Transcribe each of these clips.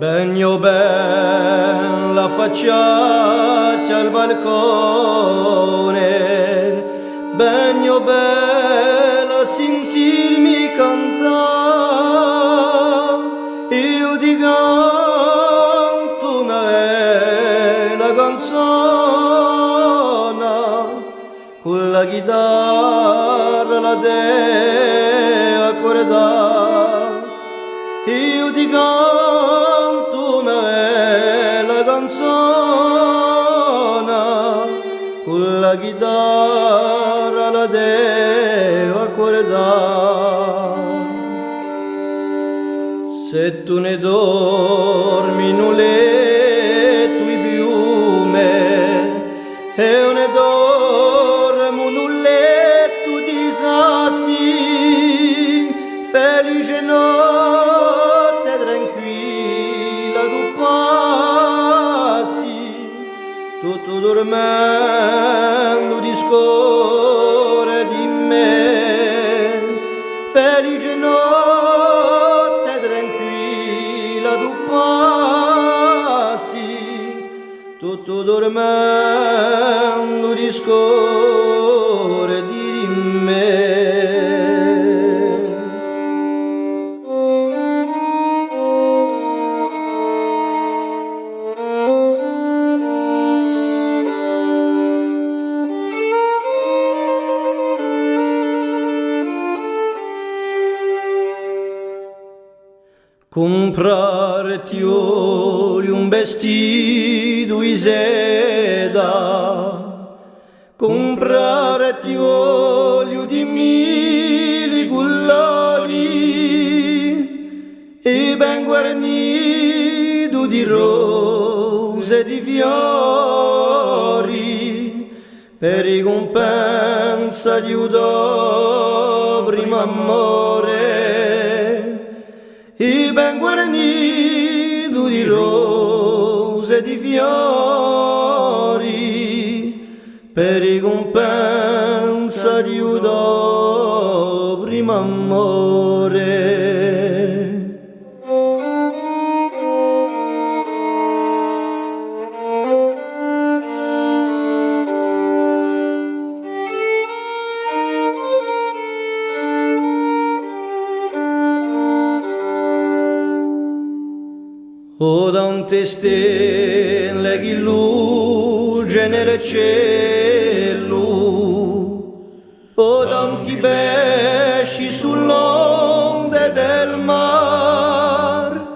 Begno bella affacciata al balcone, begno bella sentirmi cantare, io ti canto una bella canzone, con la chitarra la devo accordare, io ti canto una bella canzone, con la chitarra la devo accordare. Se tu ne dormi in un letto di piume e io ne dormo in un letto di sassi, felice notte tranquilla tu passi, tutto dormendo discorre di me. Felice notte tranquilla tu passi, tutto dormendo discorre di me. Comprarti voglio un vestito di seda, comprarti voglio di mille colori e ben guarnito di rose e di fiori, per ricompensa di un primo amore. E ben guarnito di rose e di fiori, per ricompensa di un primo amore. O tante stelle che luce nel cielo, o tanti pesci sull'onde del mar,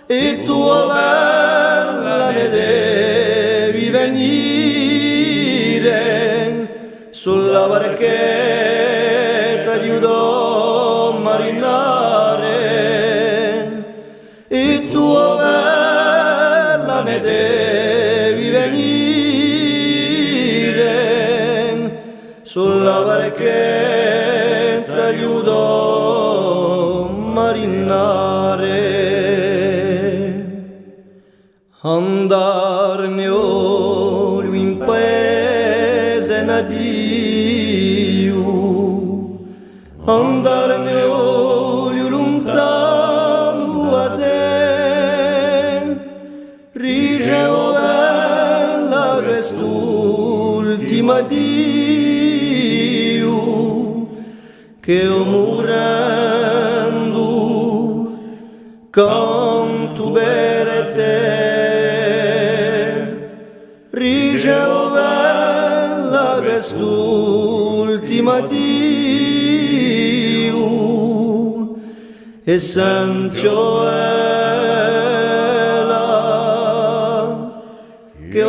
e tua bella ne devi venire sulla barchetta di un marinare, e tua bella ne devi venire sulla barchetta di un marinare. Andarne olio in paese nadio, andarne olio lontano a te, ricevo bella quest'ultima Dio, che io morendo canto per te. Ricevo bella quest'ultima Dio, e sento ella che